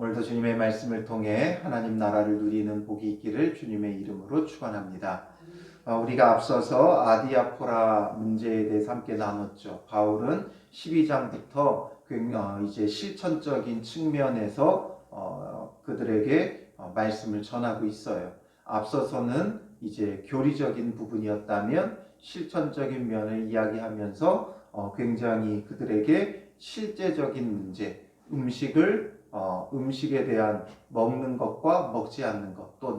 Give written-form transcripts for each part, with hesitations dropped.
오늘도 주님의 말씀을 통해 하나님 나라를 누리는 복이 있기를 주님의 이름으로 축원합니다. 우리가 앞서서 아디아포라 문제에 대해서 함께 나눴죠. 바울은 12장부터 이제 실천적인 측면에서 그들에게 말씀을 전하고 있어요. 앞서서는 이제 교리적인 부분이었다면 실천적인 면을 이야기하면서 굉장히 그들에게 실제적인 문제, 음식에 대한 먹는 것과 먹지 않는 것, 또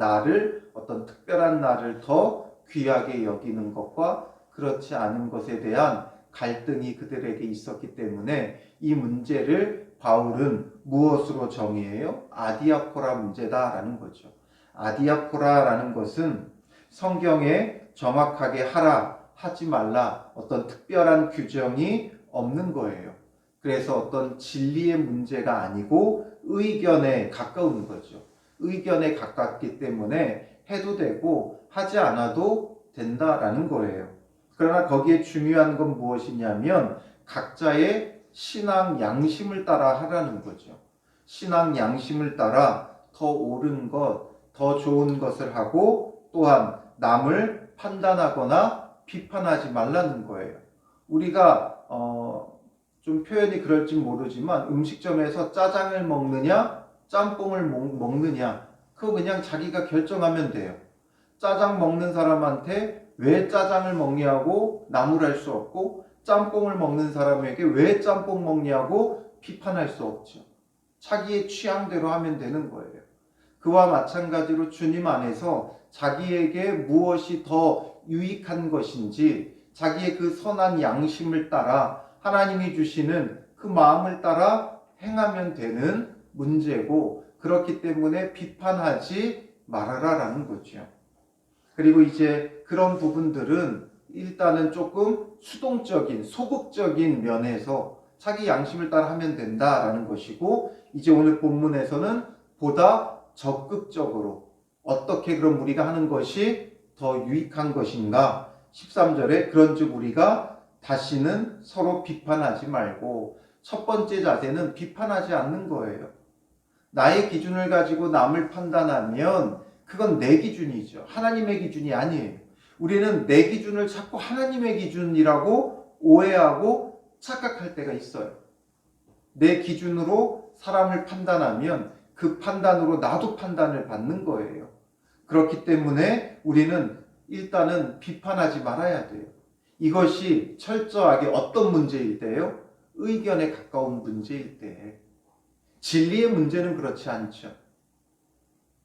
어떤 특별한 날을 더 귀하게 여기는 것과 그렇지 않은 것에 대한 갈등이 그들에게 있었기 때문에 이 문제를 바울은 무엇으로 정의해요? 아디아포라 문제다라는 거죠. 아디아포라라는 것은 성경에 정확하게 하라, 하지 말라 어떤 특별한 규정이 없는 거예요. 그래서 어떤 진리의 문제가 아니고 의견에 가까운 거죠. 의견에 가깝기 때문에 해도 되고 하지 않아도 된다라는 거예요. 그러나 거기에 중요한 건 무엇이냐면 각자의 신앙 양심을 따라 하라는 거죠. 신앙 양심을 따라 더 옳은 것, 더 좋은 것을 하고 또한 남을 판단하거나 비판하지 말라는 거예요. 우리가 좀 표현이 그럴지 모르지만 음식점에서 짜장을 먹느냐 짬뽕을 먹느냐 그거 그냥 자기가 결정하면 돼요. 짜장 먹는 사람한테 왜 짜장을 먹냐고 나무랄 수 없고 짬뽕을 먹는 사람에게 왜 짬뽕 먹냐고 비판할 수 없죠. 자기의 취향대로 하면 되는 거예요. 그와 마찬가지로 주님 안에서 자기에게 무엇이 더 유익한 것인지 자기의 그 선한 양심을 따라 하나님이 주시는 그 마음을 따라 행하면 되는 문제고 그렇기 때문에 비판하지 말아라라는 거죠. 그리고 이제 그런 부분들은 일단은 조금 수동적인 소극적인 면에서 자기 양심을 따라 하면 된다라는 것이고 이제 오늘 본문에서는 보다 적극적으로 어떻게 그럼 우리가 하는 것이 더 유익한 것인가 13절에 그런즉 우리가 다시는 서로 비판하지 말고 첫 번째 자세는 비판하지 않는 거예요. 나의 기준을 가지고 남을 판단하면 그건 내 기준이죠. 하나님의 기준이 아니에요. 우리는 내 기준을 자꾸 하나님의 기준이라고 오해하고 착각할 때가 있어요. 내 기준으로 사람을 판단하면 그 판단으로 나도 판단을 받는 거예요. 그렇기 때문에 우리는 일단은 비판하지 말아야 돼요. 이것이 철저하게 어떤 문제일 때요? 의견에 가까운 문제일 때. 진리의 문제는 그렇지 않죠.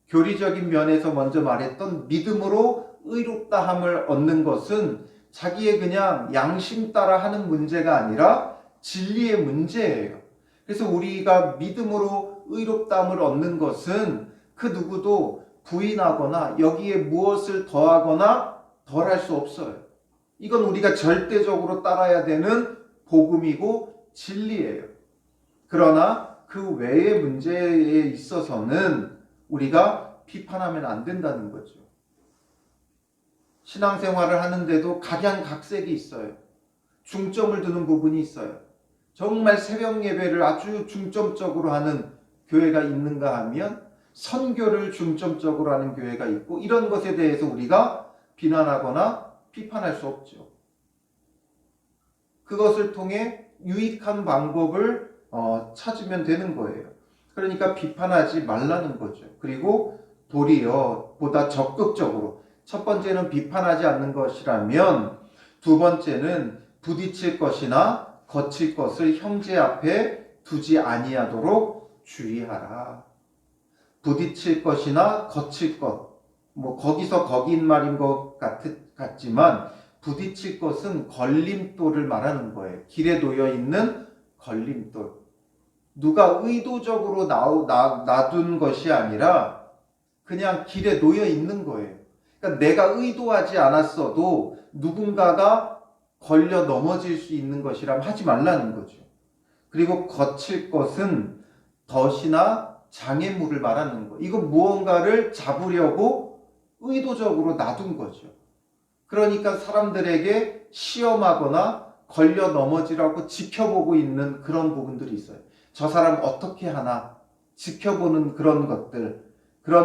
교리적인 면에서 먼저 말했던 믿음으로 의롭다함을 얻는 것은 자기의 그냥 양심 따라 하는 문제가 아니라 진리의 문제예요. 그래서 우리가 믿음으로 의롭다함을 얻는 것은 그 누구도 부인하거나 여기에 무엇을 더하거나 덜할 수 없어요. 이건 우리가 절대적으로 따라야 되는 복음이고 진리예요. 그러나 그 외의 문제에 있어서는 우리가 비판하면 안 된다는 거죠. 신앙생활을 하는데도 각양각색이 있어요. 중점을 두는 부분이 있어요. 정말 새벽 예배를 아주 중점적으로 하는 교회가 있는가 하면 선교를 중점적으로 하는 교회가 있고 이런 것에 대해서 우리가 비난하거나 비판할 수 없죠. 그것을 통해 유익한 방법을 찾으면 되는 거예요. 그러니까 비판하지 말라는 거죠. 그리고 도리어 보다 적극적으로 첫 번째는 비판하지 않는 것이라면 두 번째는 부딪힐 것이나 거칠 것을 형제 앞에 두지 아니하도록 주의하라. 부딪힐 것이나 거칠 것, 거기서 거긴 말인 것 같지만 부딪힐 것은 걸림돌을 말하는 거예요. 길에 놓여 있는 걸림돌. 누가 의도적으로 놔둔 것이 아니라 그냥 길에 놓여 있는 거예요. 그러니까 내가 의도하지 않았어도 누군가가 걸려 넘어질 수 있는 것이라면 하지 말라는 거죠. 그리고 거칠 것은 덫이나 장애물을 말하는 거. 이거 무언가를 잡으려고 의도적으로 놔둔 거죠. 그러니까 사람들에게 시험하거나 걸려 넘어지라고 지켜보고 있는 그런 부분들이 있어요. 저 사람 어떻게 하나? 지켜보는 그런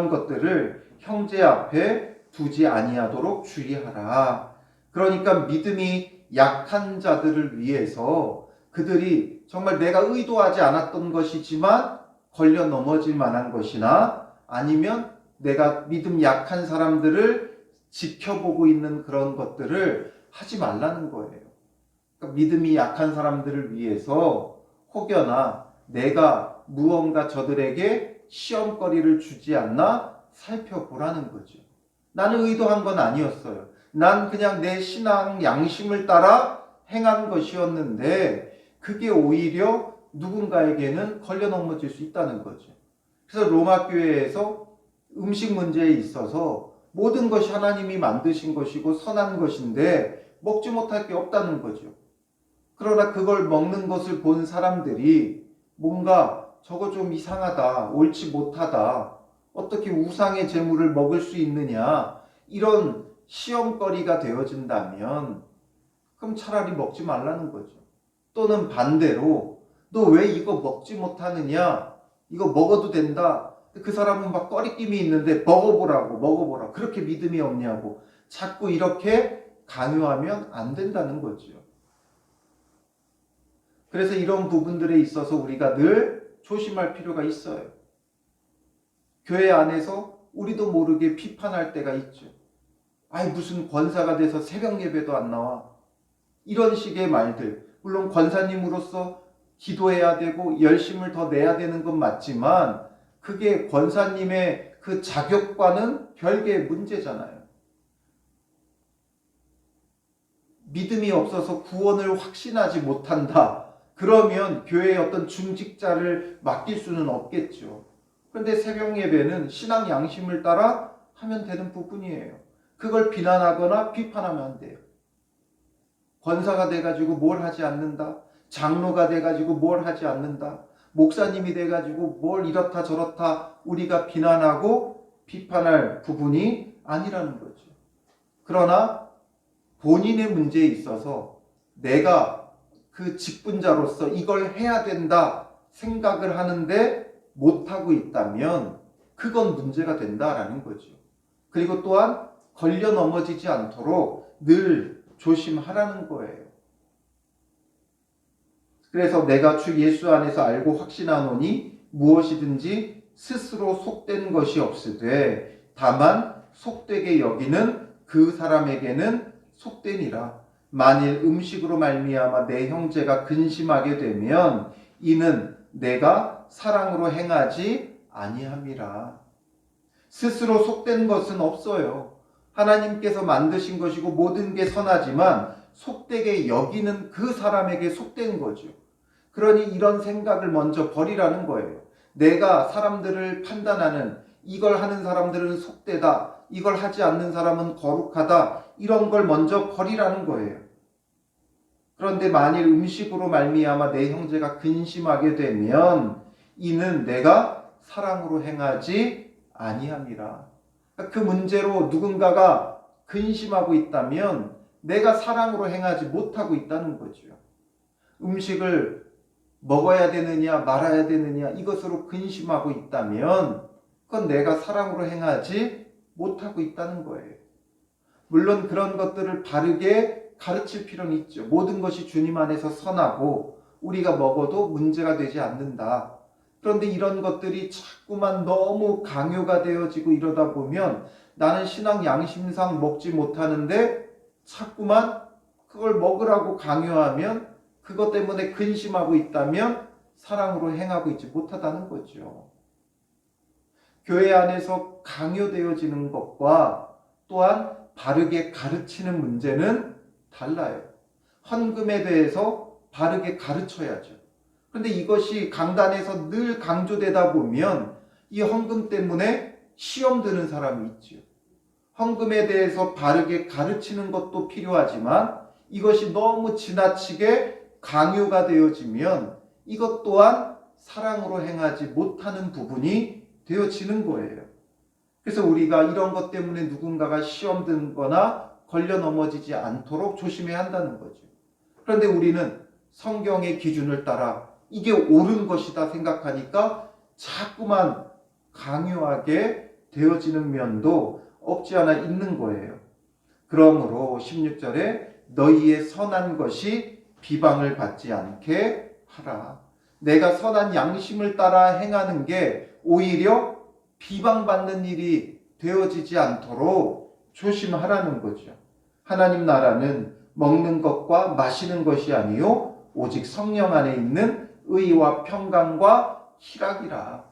것들을 형제 앞에 두지 아니하도록 주의하라. 그러니까 믿음이 약한 자들을 위해서 그들이 정말 내가 의도하지 않았던 것이지만 걸려 넘어질 만한 것이나 아니면 내가 믿음 약한 사람들을 지켜보고 있는 그런 것들을 하지 말라는 거예요. 그러니까 믿음이 약한 사람들을 위해서 혹여나 내가 무언가 저들에게 시험거리를 주지 않나 살펴보라는 거죠. 나는 의도한 건 아니었어요. 난 그냥 내 신앙 양심을 따라 행한 것이었는데 그게 오히려 누군가에게는 걸려 넘어질 수 있다는 거죠. 그래서 로마 교회에서 음식 문제에 있어서 모든 것이 하나님이 만드신 것이고 선한 것인데 먹지 못할 게 없다는 거죠. 그러나 그걸 먹는 것을 본 사람들이 뭔가 저거 좀 이상하다, 옳지 못하다, 어떻게 우상의 제물을 먹을 수 있느냐, 이런 시험거리가 되어진다면 그럼 차라리 먹지 말라는 거죠. 또는 반대로 너 왜 이거 먹지 못하느냐, 이거 먹어도 된다. 그 사람은 막 꺼리낌이 있는데 먹어보라. 그렇게 믿음이 없냐고 자꾸 이렇게 강요하면 안 된다는 거죠. 그래서 이런 부분들에 있어서 우리가 늘 조심할 필요가 있어요. 교회 안에서 우리도 모르게 비판할 때가 있죠. 아이 무슨 권사가 돼서 새벽 예배도 안 나와. 이런 식의 말들. 물론 권사님으로서 기도해야 되고 열심을 더 내야 되는 건 맞지만 그게 권사님의 그 자격과는 별개의 문제잖아요. 믿음이 없어서 구원을 확신하지 못한다. 그러면 교회의 어떤 중직자를 맡길 수는 없겠죠. 그런데 새벽 예배는 신앙 양심을 따라 하면 되는 부분이에요. 그걸 비난하거나 비판하면 안 돼요. 권사가 돼가지고 뭘 하지 않는다. 장로가 돼가지고 뭘 하지 않는다. 목사님이 돼가지고 뭘 이렇다 저렇다 우리가 비난하고 비판할 부분이 아니라는 거죠. 그러나 본인의 문제에 있어서 내가 그 직분자로서 이걸 해야 된다 생각을 하는데 못하고 있다면 그건 문제가 된다라는 거죠. 그리고 또한 걸려 넘어지지 않도록 늘 조심하라는 거예요. 그래서 내가 주 예수 안에서 알고 확신하노니 무엇이든지 스스로 속된 것이 없으되 다만 속되게 여기는 그 사람에게는 속되니라. 만일 음식으로 말미암아 내 형제가 근심하게 되면 이는 내가 사랑으로 행하지 아니함이라. 스스로 속된 것은 없어요. 하나님께서 만드신 것이고 모든 게 선하지만 속되게 여기는 그 사람에게 속된 거죠. 그러니 이런 생각을 먼저 버리라는 거예요. 내가 사람들을 판단하는 이걸 하는 사람들은 속되다. 이걸 하지 않는 사람은 거룩하다. 이런 걸 먼저 버리라는 거예요. 그런데 만일 음식으로 말미암아 내 형제가 근심하게 되면 이는 내가 사랑으로 행하지 아니함이라. 그 문제로 누군가가 근심하고 있다면 내가 사랑으로 행하지 못하고 있다는 거죠. 음식을 먹어야 되느냐 말아야 되느냐 이것으로 근심하고 있다면 그건 내가 사랑으로 행하지 못하고 있다는 거예요. 물론 그런 것들을 바르게 가르칠 필요는 있죠. 모든 것이 주님 안에서 선하고 우리가 먹어도 문제가 되지 않는다. 그런데 이런 것들이 자꾸만 너무 강요가 되어지고 이러다 보면 나는 신앙 양심상 먹지 못하는데 자꾸만 그걸 먹으라고 강요하면 그것 때문에 근심하고 있다면 사랑으로 행하고 있지 못하다는 거죠. 교회 안에서 강요되어지는 것과 또한 바르게 가르치는 문제는 달라요. 헌금에 대해서 바르게 가르쳐야죠. 그런데 이것이 강단에서 늘 강조되다 보면 이 헌금 때문에 시험 드는 사람이 있죠. 헌금에 대해서 바르게 가르치는 것도 필요하지만 이것이 너무 지나치게 강요가 되어지면 이것 또한 사랑으로 행하지 못하는 부분이 되어지는 거예요. 그래서 우리가 이런 것 때문에 누군가가 시험 들거나 걸려 넘어지지 않도록 조심해야 한다는 거죠. 그런데 우리는 성경의 기준을 따라 이게 옳은 것이다 생각하니까 자꾸만 강요하게 되어지는 면도 없지 않아 있는 거예요. 그러므로 16절에 너희의 선한 것이 비방을 받지 않게 하라. 내가 선한 양심을 따라 행하는 게 오히려 비방받는 일이 되어지지 않도록 조심하라는 거죠. 하나님 나라는 먹는 것과 마시는 것이 아니요 오직 성령 안에 있는 의와 평강과 희락이라.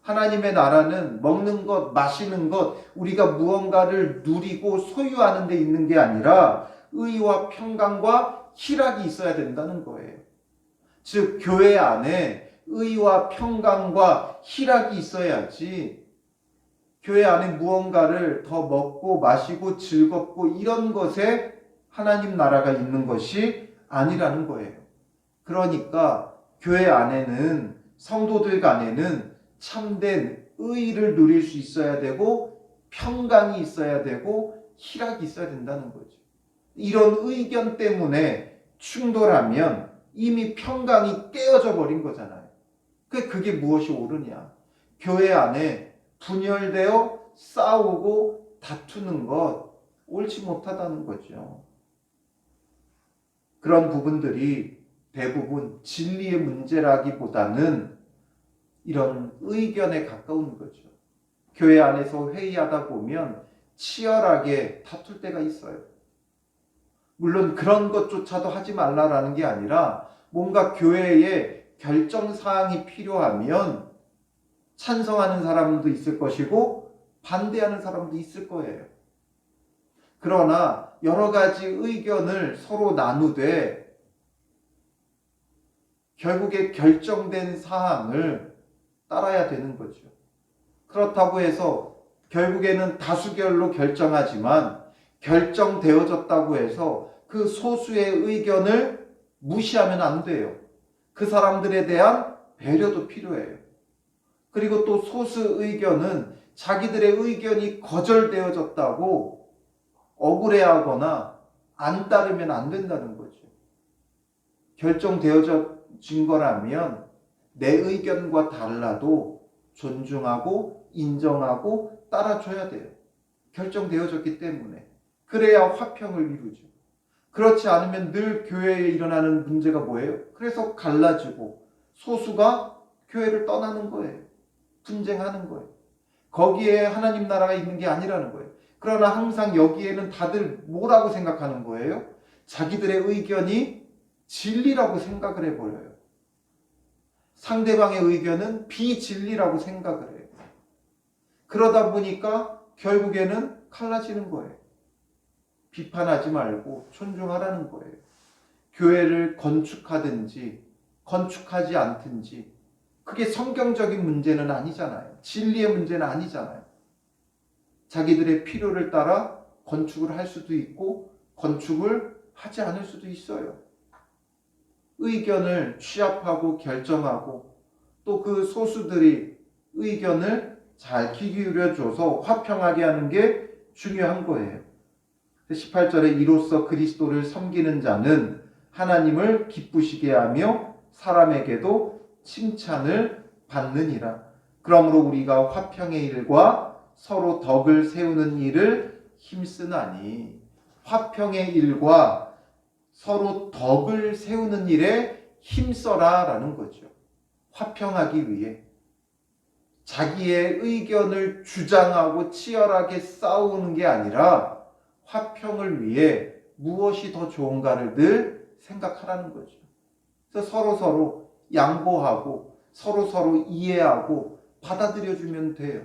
하나님의 나라는 먹는 것, 마시는 것, 우리가 무언가를 누리고 소유하는 데 있는 게 아니라 의와 평강과 희락이 있어야 된다는 거예요. 즉 교회 안에 의와 평강과 희락이 있어야지 교회 안에 무언가를 더 먹고 마시고 즐겁고 이런 것에 하나님 나라가 있는 것이 아니라는 거예요. 그러니까 교회 안에는 성도들 간에는 참된 의를 누릴 수 있어야 되고 평강이 있어야 되고 희락이 있어야 된다는 거죠. 이런 의견 때문에 충돌하면 이미 평강이 깨어져 버린 거잖아요. 그게 무엇이 옳으냐? 교회 안에 분열되어 싸우고 다투는 것 옳지 못하다는 거죠. 그런 부분들이 대부분 진리의 문제라기보다는 이런 의견에 가까운 거죠. 교회 안에서 회의하다 보면 치열하게 다툴 때가 있어요. 물론 그런 것조차도 하지 말라라는 게 아니라 뭔가 교회에 결정사항이 필요하면 찬성하는 사람도 있을 것이고 반대하는 사람도 있을 거예요. 그러나 여러 가지 의견을 서로 나누되 결국에 결정된 사항을 따라야 되는 거죠. 그렇다고 해서 결국에는 다수결로 결정하지만 결정되어졌다고 해서 그 소수의 의견을 무시하면 안 돼요. 그 사람들에 대한 배려도 필요해요. 그리고 또 소수 의견은 자기들의 의견이 거절되어졌다고 억울해하거나 안 따르면 안 된다는 거죠. 결정되어진 거라면 내 의견과 달라도 존중하고 인정하고 따라줘야 돼요. 결정되어졌기 때문에. 그래야 화평을 이루죠. 그렇지 않으면 늘 교회에 일어나는 문제가 뭐예요? 그래서 갈라지고 소수가 교회를 떠나는 거예요. 분쟁하는 거예요. 거기에 하나님 나라가 있는 게 아니라는 거예요. 그러나 항상 여기에는 다들 뭐라고 생각하는 거예요? 자기들의 의견이 진리라고 생각을 해버려요. 상대방의 의견은 비진리라고 생각을 해요. 그러다 보니까 결국에는 갈라지는 거예요. 비판하지 말고 존중하라는 거예요. 교회를 건축하든지 건축하지 않든지 그게 성경적인 문제는 아니잖아요. 진리의 문제는 아니잖아요. 자기들의 필요를 따라 건축을 할 수도 있고 건축을 하지 않을 수도 있어요. 의견을 취합하고 결정하고 또 그 소수들이 의견을 잘 귀 기울여줘서 화평하게 하는 게 중요한 거예요. 18절에 이로써 그리스도를 섬기는 자는 하나님을 기쁘시게 하며 사람에게도 칭찬을 받느니라. 그러므로 우리가 화평의 일과 서로 덕을 세우는 일을 힘쓰나니 화평의 일과 서로 덕을 세우는 일에 힘써라 라는 거죠. 화평하기 위해 자기의 의견을 주장하고 치열하게 싸우는 게 아니라 화평을 위해 무엇이 더 좋은가를 늘 생각하라는 거죠. 그래서 서로 양보하고 서로 이해하고 받아들여주면 돼요.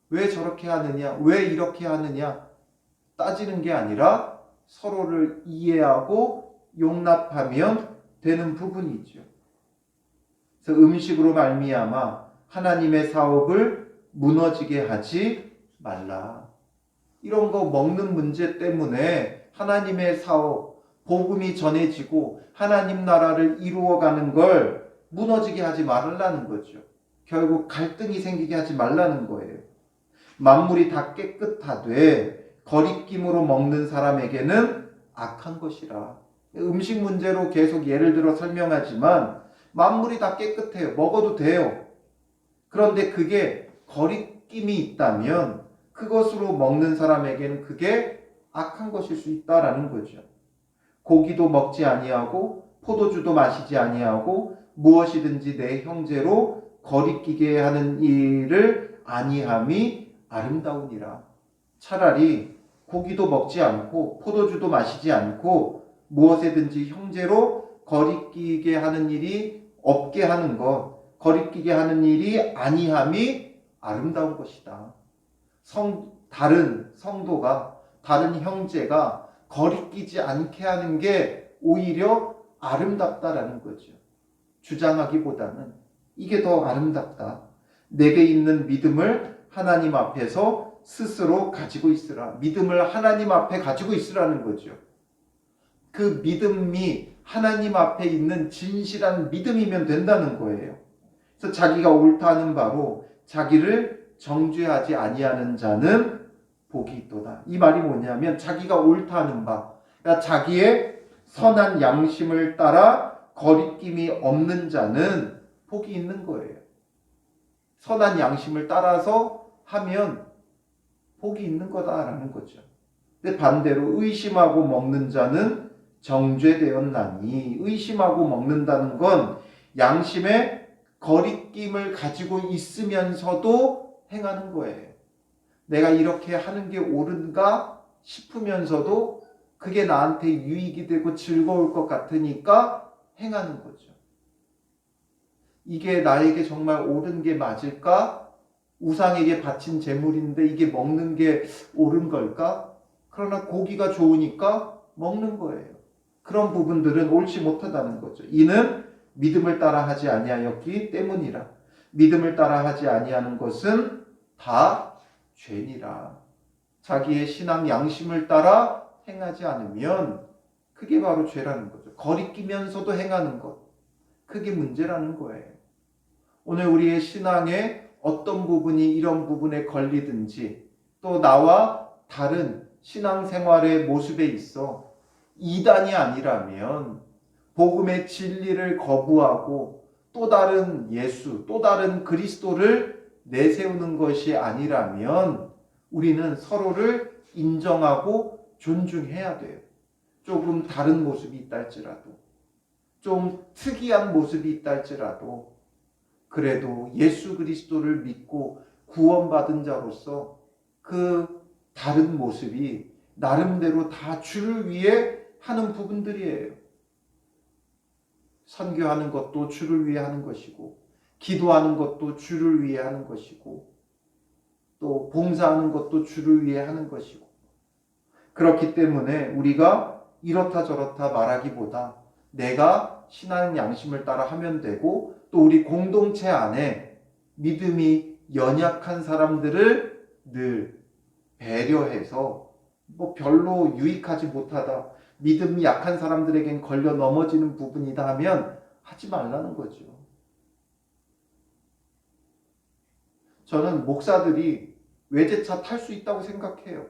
왜 저렇게 하느냐, 왜 이렇게 하느냐 따지는 게 아니라 서로를 이해하고 용납하면 되는 부분이죠. 그래서 음식으로 말미암아 하나님의 사업을 무너지게 하지 말라. 이런 거 먹는 문제 때문에 하나님의 사업, 복음이 전해지고 하나님 나라를 이루어가는 걸 무너지게 하지 말라는 거죠. 결국 갈등이 생기게 하지 말라는 거예요. 만물이 다 깨끗하되 거리낌으로 먹는 사람에게는 악한 것이라. 음식 문제로 계속 예를 들어 설명하지만 만물이 다 깨끗해요. 먹어도 돼요. 그런데 그게 거리낌이 있다면 그것으로 먹는 사람에게는 그게 악한 것일 수 있다라는 거죠. 고기도 먹지 아니하고 포도주도 마시지 아니하고 무엇이든지 내 형제로 거리끼게 하는 일을 아니함이 아름다우니라. 차라리 고기도 먹지 않고 포도주도 마시지 않고 무엇이든지 형제로 거리끼게 하는 일이 없게 하는 것, 거리끼게 하는 일이 아니함이 아름다운 것이다. 다른 성도가, 다른 형제가 거리끼지 않게 하는 게 오히려 아름답다라는 거죠. 주장하기보다는 이게 더 아름답다. 내게 있는 믿음을 하나님 앞에서 스스로 가지고 있으라. 믿음을 하나님 앞에 가지고 있으라는 거죠. 그 믿음이 하나님 앞에 있는 진실한 믿음이면 된다는 거예요. 그래서 자기가 옳다는 바로 자기를 정죄하지 아니하는 자는 복이 있도다. 이 말이 뭐냐면 자기가 옳다는 바, 그러니까 자기의 선한 양심을 따라 거리낌이 없는 자는 복이 있는 거예요. 선한 양심을 따라서 하면 복이 있는 거다라는 거죠. 근데 반대로 의심하고 먹는 자는 정죄되었나니, 의심하고 먹는다는 건 양심의 거리낌을 가지고 있으면서도 행하는 거예요. 내가 이렇게 하는 게 옳은가 싶으면서도 그게 나한테 유익이 되고 즐거울 것 같으니까 행하는 거죠. 이게 나에게 정말 옳은 게 맞을까? 우상에게 바친 제물인데 이게 먹는 게 옳은 걸까? 그러나 고기가 좋으니까 먹는 거예요. 그런 부분들은 옳지 못하다는 거죠. 이는 믿음을 따라 하지 아니하였기 때문이라. 믿음을 따라 하지 아니하는 것은 다 죄니라. 자기의 신앙 양심을 따라 행하지 않으면 그게 바로 죄라는 거죠. 거리끼면서도 행하는 것. 그게 문제라는 거예요. 오늘 우리의 신앙의 어떤 부분이 이런 부분에 걸리든지 또 나와 다른 신앙생활의 모습에 있어 이단이 아니라면 복음의 진리를 거부하고 또 다른 예수, 또 다른 그리스도를 내세우는 것이 아니라면 우리는 서로를 인정하고 존중해야 돼요. 조금 다른 모습이 있다 할지라도, 좀 특이한 모습이 있다 할지라도 그래도 예수 그리스도를 믿고 구원받은 자로서 그 다른 모습이 나름대로 다 주를 위해 하는 부분들이에요. 선교하는 것도 주를 위해 하는 것이고, 기도하는 것도 주를 위해 하는 것이고, 또 봉사하는 것도 주를 위해 하는 것이고, 그렇기 때문에 우리가 이렇다 저렇다 말하기보다 내가 신앙 양심을 따라 하면 되고, 또 우리 공동체 안에 믿음이 연약한 사람들을 늘 배려해서 별로 유익하지 못하다, 믿음이 약한 사람들에겐 걸려 넘어지는 부분이다 하면 하지 말라는 거죠. 저는 목사들이 외제차 탈 수 있다고 생각해요.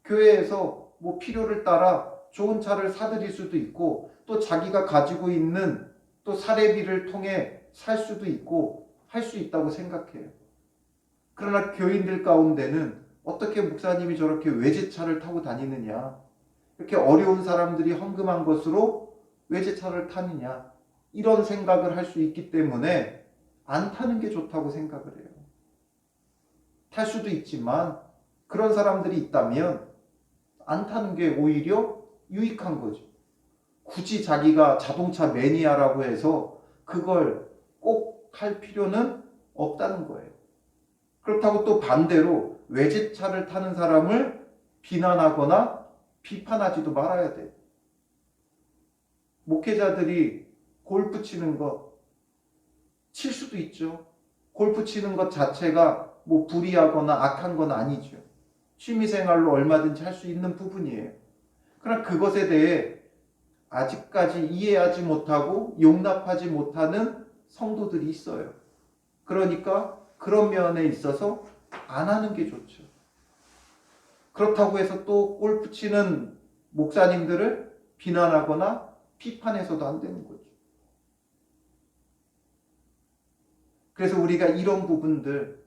교회에서 필요를 따라 좋은 차를 사드릴 수도 있고 또 자기가 가지고 있는 또 사례비를 통해 살 수도 있고 할 수 있다고 생각해요. 그러나 교인들 가운데는 어떻게 목사님이 저렇게 외제차를 타고 다니느냐, 이렇게 어려운 사람들이 헌금한 것으로 외제차를 타느냐, 이런 생각을 할 수 있기 때문에 안 타는 게 좋다고 생각을 해요. 탈 수도 있지만 그런 사람들이 있다면 안 타는 게 오히려 유익한 거죠. 굳이 자기가 자동차 매니아라고 해서 그걸 꼭 할 필요는 없다는 거예요. 그렇다고 또 반대로 외제차를 타는 사람을 비난하거나 비판하지도 말아야 돼요. 목회자들이 골프 치는 것 칠 수도 있죠. 골프 치는 것 자체가 불의하거나 악한 건 아니죠. 취미생활로 얼마든지 할 수 있는 부분이에요. 그러나 그것에 대해 아직까지 이해하지 못하고 용납하지 못하는 성도들이 있어요. 그러니까 그런 면에 있어서 안 하는 게 좋죠. 그렇다고 해서 또 골프 치는 목사님들을 비난하거나 비판해서도 안 되는 거죠. 그래서 우리가 이런 부분들,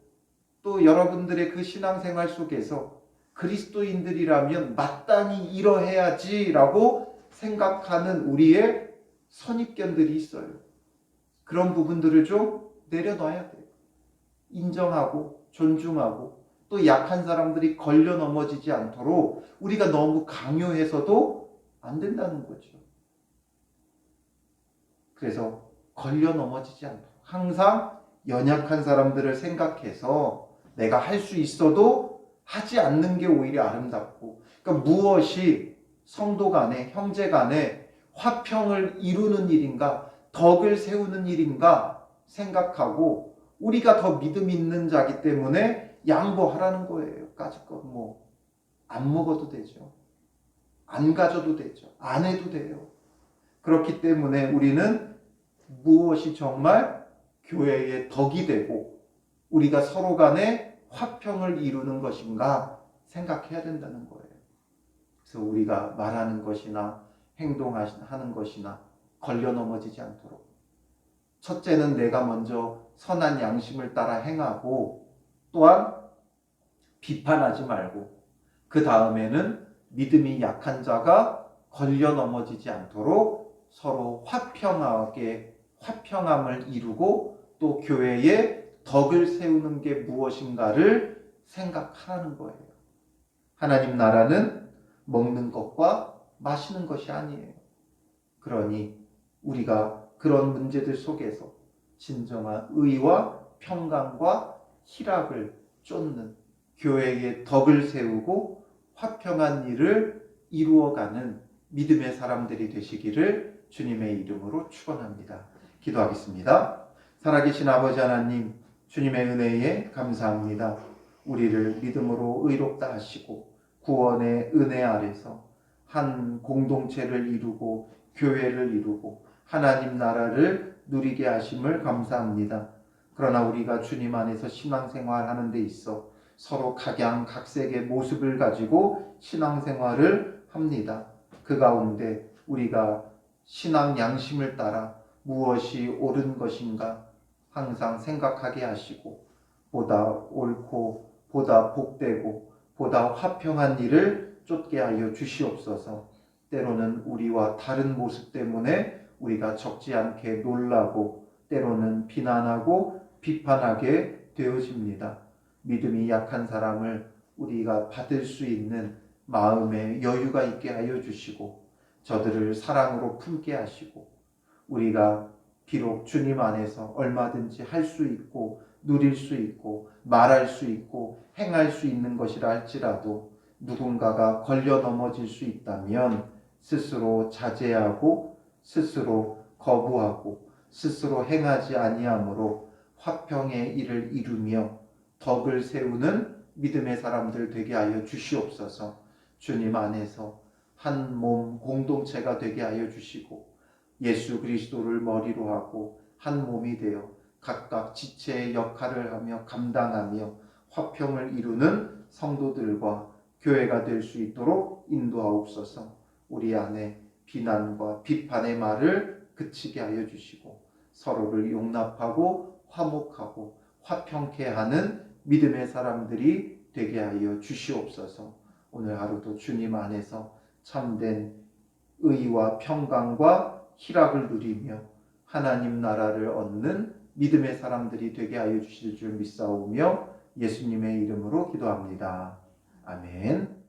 또 여러분들의 그 신앙생활 속에서 그리스도인들이라면 마땅히 이러해야지라고 생각하는 우리의 선입견들이 있어요. 그런 부분들을 좀 내려놔야 돼요. 인정하고 존중하고, 또 약한 사람들이 걸려 넘어지지 않도록 우리가 너무 강요해서도 안 된다는 거죠. 그래서 걸려 넘어지지 않도록 항상 연약한 사람들을 생각해서 내가 할 수 있어도 하지 않는 게 오히려 아름답고, 그러니까 무엇이 성도 간에, 형제 간에 화평을 이루는 일인가, 덕을 세우는 일인가 생각하고, 우리가 더 믿음 있는 자기 때문에 양보하라는 거예요. 까짓것 안 먹어도 되죠. 안 가져도 되죠. 안 해도 돼요. 그렇기 때문에 우리는 무엇이 정말 교회의 덕이 되고 우리가 서로 간에 화평을 이루는 것인가 생각해야 된다는 거예요. 그래서 우리가 말하는 것이나 행동하는 것이나 걸려 넘어지지 않도록, 첫째는 내가 먼저 선한 양심을 따라 행하고, 또한 비판하지 말고, 그 다음에는 믿음이 약한 자가 걸려 넘어지지 않도록 서로 화평함을 이루고, 또 교회의 덕을 세우는 게 무엇인가를 생각하라는 거예요. 하나님 나라는 먹는 것과 마시는 것이 아니에요. 그러니 우리가 그런 문제들 속에서 진정한 의와 평강과 희락을 쫓는, 교회의 덕을 세우고 화평한 일을 이루어가는 믿음의 사람들이 되시기를 주님의 이름으로 축원합니다. 기도하겠습니다. 살아계신 아버지 하나님, 주님의 은혜에 감사합니다. 우리를 믿음으로 의롭다 하시고 구원의 은혜 아래서 한 공동체를 이루고 교회를 이루고 하나님 나라를 누리게 하심을 감사합니다. 그러나 우리가 주님 안에서 신앙생활하는 데 있어 서로 각양각색의 모습을 가지고 신앙생활을 합니다. 그 가운데 우리가 신앙 양심을 따라 무엇이 옳은 것인가 항상 생각하게 하시고, 보다 옳고 보다 복되고 보다 화평한 일을 쫓게 하여 주시옵소서. 때로는 우리와 다른 모습 때문에 우리가 적지 않게 놀라고, 때로는 비난하고 비판하게 되어집니다. 믿음이 약한 사람을 우리가 받을 수 있는 마음의 여유가 있게 하여 주시고, 저들을 사랑으로 품게 하시고, 우리가 비록 주님 안에서 얼마든지 할 수 있고 누릴 수 있고 말할 수 있고 행할 수 있는 것이라 할지라도 누군가가 걸려 넘어질 수 있다면 스스로 자제하고 스스로 거부하고 스스로 행하지 아니함으로 화평의 일을 이루며 덕을 세우는 믿음의 사람들 되게 하여 주시옵소서. 주님 안에서 한 몸 공동체가 되게 하여 주시고, 예수 그리스도를 머리로 하고 한 몸이 되어 각각 지체의 역할을 하며 감당하며 화평을 이루는 성도들과 교회가 될 수 있도록 인도하옵소서. 우리 안에 비난과 비판의 말을 그치게 하여 주시고, 서로를 용납하고 화목하고 화평케 하는 믿음의 사람들이 되게 하여 주시옵소서. 오늘 하루도 주님 안에서 참된 의와 평강과 희락을 누리며 하나님 나라를 얻는 믿음의 사람들이 되게 하여 주실 줄 믿사오며 예수님의 이름으로 기도합니다. 아멘.